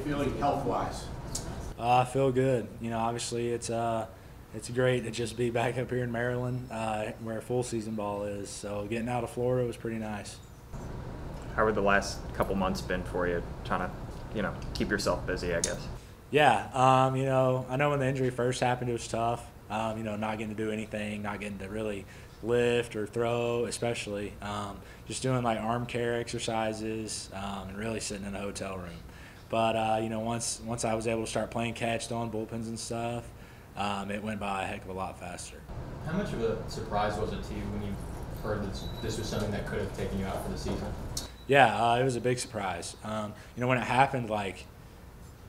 feeling health-wise? I feel good. You know, obviously it's great to just be back up here in Maryland, where full season ball is. So getting out of Florida was pretty nice. How were the last couple months been for you, trying to, keep yourself busy, I guess? Yeah, I know when the injury first happened, it was tough. Not getting to do anything, not getting to really lift or throw, especially just doing like arm care exercises and really sitting in a hotel room. But once I was able to start playing catch, throwing bullpens and stuff, it went by a heck of a lot faster. How much of a surprise was it to you when you heard that this was something that could have taken you out for the season? Yeah, it was a big surprise. When it happened,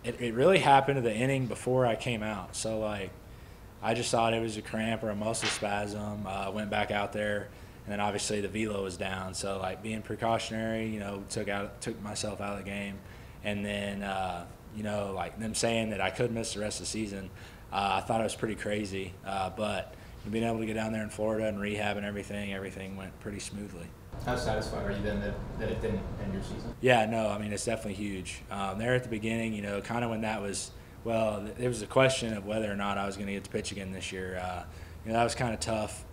it really happened to the inning before I came out. So I just thought it was a cramp or a muscle spasm. Went back out there, and then obviously the velo was down. So being precautionary, took myself out of the game, and then them saying that I could miss the rest of the season, I thought it was pretty crazy. But being able to get down there in Florida and rehab and everything went pretty smoothly. How satisfied are you then that it didn't end your season? Yeah, no, I mean, it's definitely huge. There at the beginning, kind of when that was, it was a question of whether or not I was going to get to pitch again this year. That was kind of tough,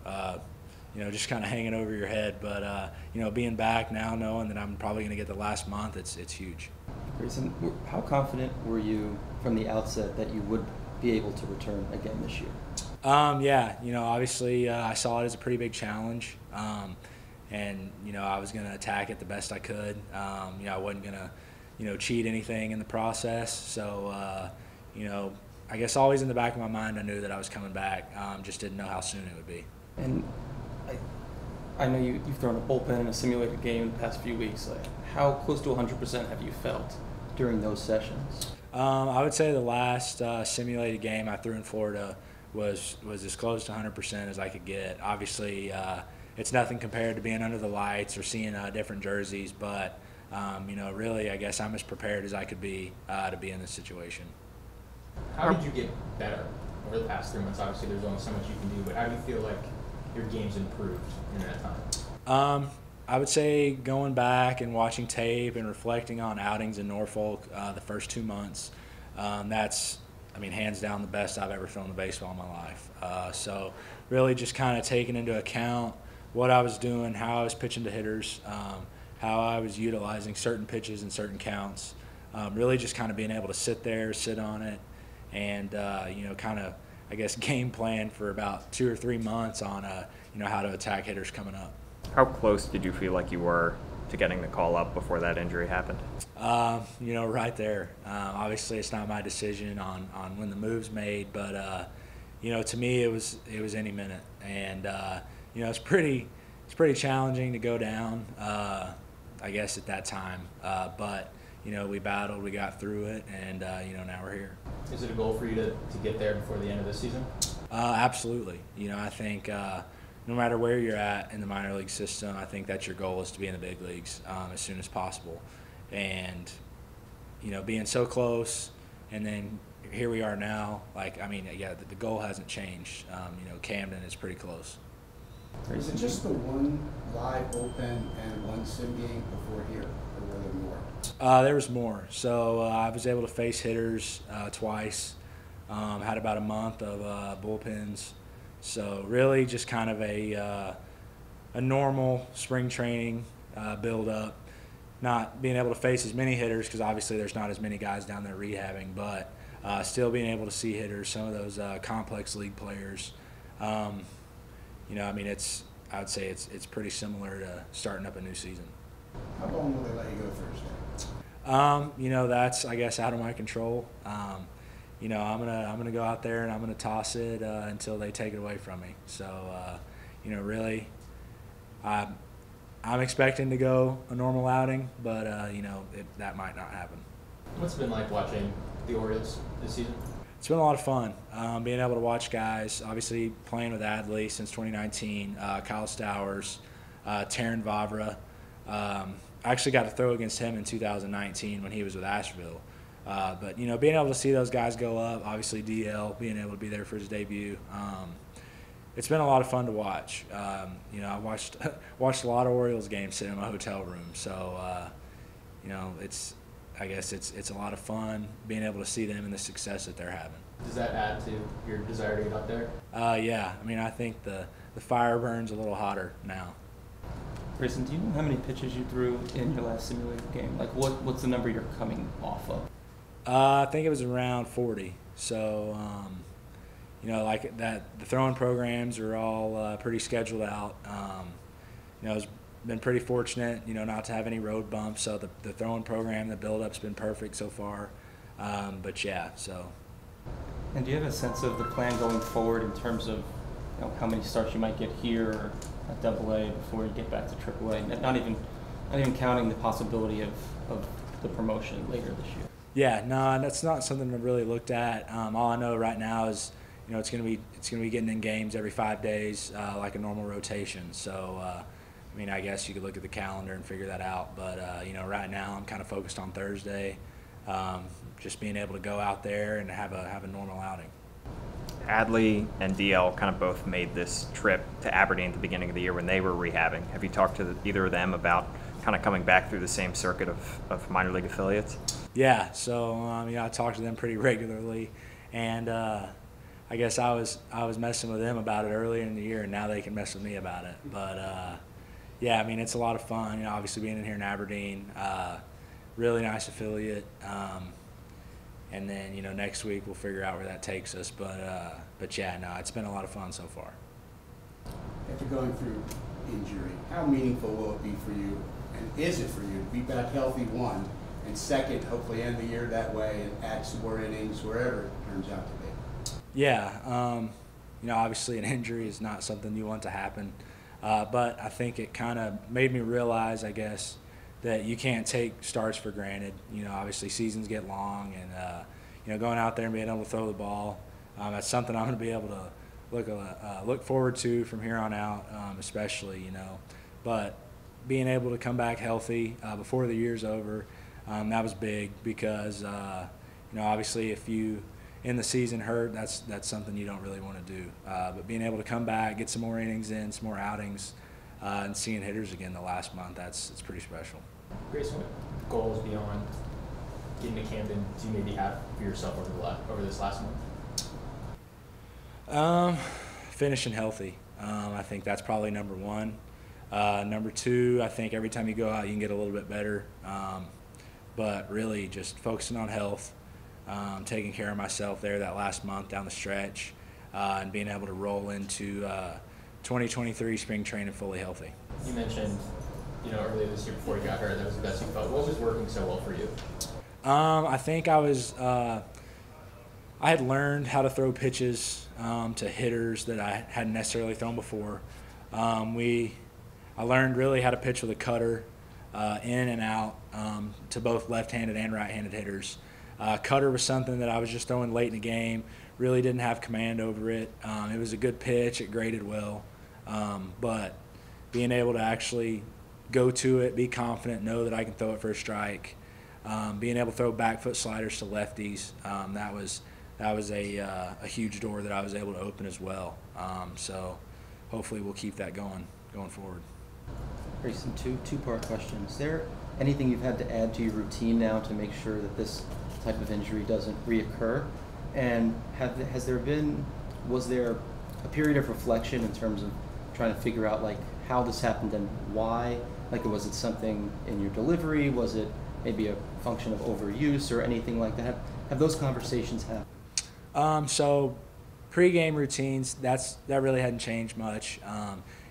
just kind of hanging over your head. But, being back now, knowing that I'm probably going to get the last month, it's huge. Grayson, how confident were you from the outset that you would be able to return again this year? Obviously I saw it as a pretty big challenge. And I was going to attack it the best I could. I wasn't going to, cheat anything in the process. So, I guess always in the back of my mind, I knew that I was coming back. Just didn't know how soon it would be. And I know you've thrown a bullpen in a simulated game in the past few weeks. How close to 100% have you felt during those sessions? I would say the last simulated game I threw in Florida was as close to 100% as I could get. Obviously, it's nothing compared to being under the lights or seeing different jerseys, but really, I guess I'm as prepared as I could be to be in this situation. How did you get better over the past 3 months? Obviously, there's only so much you can do, but how do you feel like your game's improved in that time? I would say going back and watching tape and reflecting on outings in Norfolk the first 2 months, that's, hands down the best I've ever thrown the baseball in my life. So really just kind of taking into account what I was doing, how I was pitching to hitters, how I was utilizing certain pitches and certain counts. Really just kind of being able to sit on it, and kind of, I guess, game plan for about 2 or 3 months on how to attack hitters coming up. How close did you feel like you were to getting the call up before that injury happened? Right there. Obviously, it's not my decision on when the move's made, but to me, it was any minute, and it's pretty challenging to go down, I guess, at that time. But we battled, we got through it, and now we're here. Is it a goal for you to get there before the end of the season? Absolutely. I think no matter where you're at in the minor league system, I think that's your goal, is to be in the big leagues as soon as possible. And being so close, and then here we are now. The goal hasn't changed. Camden is pretty close. Is it just the one live open and one sim game before here, or were there more? There was more. So I was able to face hitters twice. Had about a month of bullpens. So really just kind of a normal spring training build up. Not being able to face as many hitters because obviously there's not as many guys down there rehabbing, but still being able to see hitters, some of those complex league players. I would say it's pretty similar to starting up a new season. How long will they let you go Thursday? That's, I guess, out of my control. I'm gonna go out there and I'm gonna toss it until they take it away from me. So, really, I'm expecting to go a normal outing, but that might not happen. What's it been like watching the Orioles this season? It's been a lot of fun, being able to watch guys, obviously playing with Hadley since 2019, Kyle Stowers, Taryn Vavra. I actually got to throw against him in 2019 when he was with Asheville. But, being able to see those guys go up, obviously DL, being able to be there for his debut, it's been a lot of fun to watch. I watched a lot of Orioles games sitting in my hotel room. So, I guess it's a lot of fun being able to see them and the success that they're having. Does that add to your desire to get up there? Yeah, I mean, I think the fire burns a little hotter now. Grayson, do you know how many pitches you threw in your last simulated game? Like, what's the number you're coming off of? I think it was around 40. So, like that, the throwing programs are all pretty scheduled out. It's been pretty fortunate, not to have any road bumps. So the throwing program, the build-up's been perfect so far. But yeah, so. And do you have a sense of the plan going forward in terms of how many starts you might get here at AA before you get back to AAA? Not even counting the possibility of the promotion later this year. Yeah, no, that's not something I've really looked at. All I know right now is, it's gonna be getting in games every 5 days, like a normal rotation. So, I guess you could look at the calendar and figure that out. But right now I'm kind of focused on Thursday, just being able to go out there and have a normal outing. Hadley and DL kind of both made this trip to Aberdeen at the beginning of the year when they were rehabbing. Have you talked to either of them about kind of coming back through the same circuit of minor league affiliates? Yeah, so I talk to them pretty regularly, and I guess I was messing with them about it earlier in the year, and now they can mess with me about it. But yeah, it's a lot of fun. Obviously being in here in Aberdeen, really nice affiliate. And then next week we'll figure out where that takes us. But yeah, no, it's been a lot of fun so far. After going through injury, how meaningful will it be for you, and is it for you, to be back healthy, one, and second, hopefully end the year that way and add some more innings wherever it turns out to be? Yeah, obviously an injury is not something you want to happen, but I think it kind of made me realize, I guess, that you can't take starts for granted. Obviously seasons get long, and going out there and being able to throw the ball, that's something I'm going to be able to look forward to from here on out, especially. But being able to come back healthy before the year's over, that was big because obviously if you in the season hurt, that's something you don't really want to do. But being able to come back, get some more innings in, some more outings, and seeing hitters again the last month, it's pretty special. Grayson, what goals beyond getting to Camden do you maybe have for yourself over this last month? Finishing healthy. I think that's probably number one. Number two, I think every time you go out you can get a little bit better. But really just focusing on health, taking care of myself there that last month down the stretch, and being able to roll into 2023 spring training fully healthy. You mentioned, earlier this year before you got hurt, that was the best you felt. What was working so well for you? I think I had learned how to throw pitches to hitters that I hadn't necessarily thrown before. I learned really how to pitch with a cutter, in and out, to both left-handed and right-handed hitters. Cutter was something that I was just throwing late in the game, really didn't have command over it. It was a good pitch, it graded well, but being able to actually go to it, be confident, know that I can throw it for a strike, being able to throw back foot sliders to lefties, that was a huge door that I was able to open as well. So hopefully we'll keep that going forward. Grayson, two-part question. Is there anything you've had to add to your routine now to make sure that this type of injury doesn't reoccur? And was there a period of reflection in terms of trying to figure out how this happened and why? Was it something in your delivery? Was it maybe a function of overuse or anything like that? Have those conversations happened? So pregame routines, that really hadn't changed much.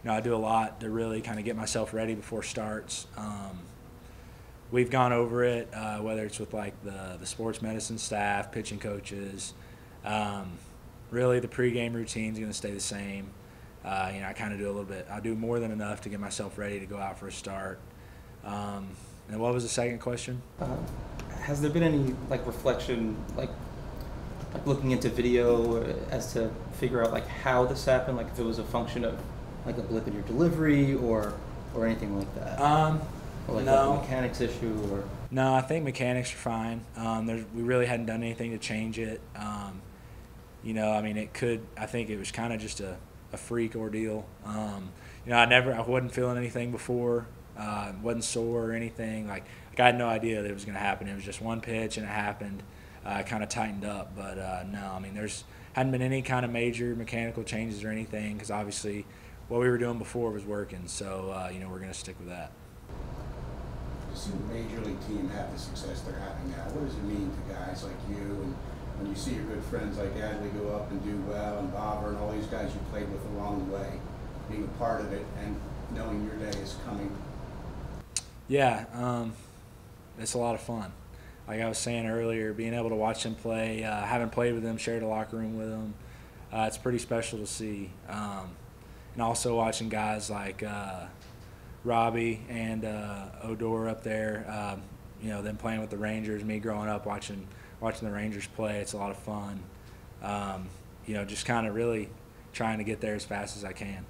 I do a lot to really kind of get myself ready before starts. We've gone over it, whether it's with the sports medicine staff, pitching coaches. Really, the pregame routine is going to stay the same. I kind of do a little bit. I do more than enough to get myself ready to go out for a start. And what was the second question? Has there been any reflection, looking into video as to figure out how this happened? If it was a function of a blip in your delivery or anything like that? Or no. A mechanics issue or? No, I think mechanics are fine. We really hadn't done anything to change it. It could. I think it was kind of just a freak ordeal. I wasn't feeling anything before. Wasn't sore or anything. I had no idea that it was going to happen. It was just one pitch, and it happened. It kind of tightened up, but no, I mean, hadn't been any kind of major mechanical changes or anything, because obviously what we were doing before was working. So we're going to stick with that. To see the major league team have the success they're having now, what does it mean to guys like you, and when you see your good friends like Hadley go up and do well, and Bobber and all these guys you played with along the way, being a part of it and knowing your day is coming? Yeah, it's a lot of fun. Like I was saying earlier, being able to watch them play, having played with them, shared a locker room with them, it's pretty special to see. And also watching guys like Robbie and Odor up there, them playing with the Rangers, me growing up watching the Rangers play, it's a lot of fun. Just kind of really trying to get there as fast as I can.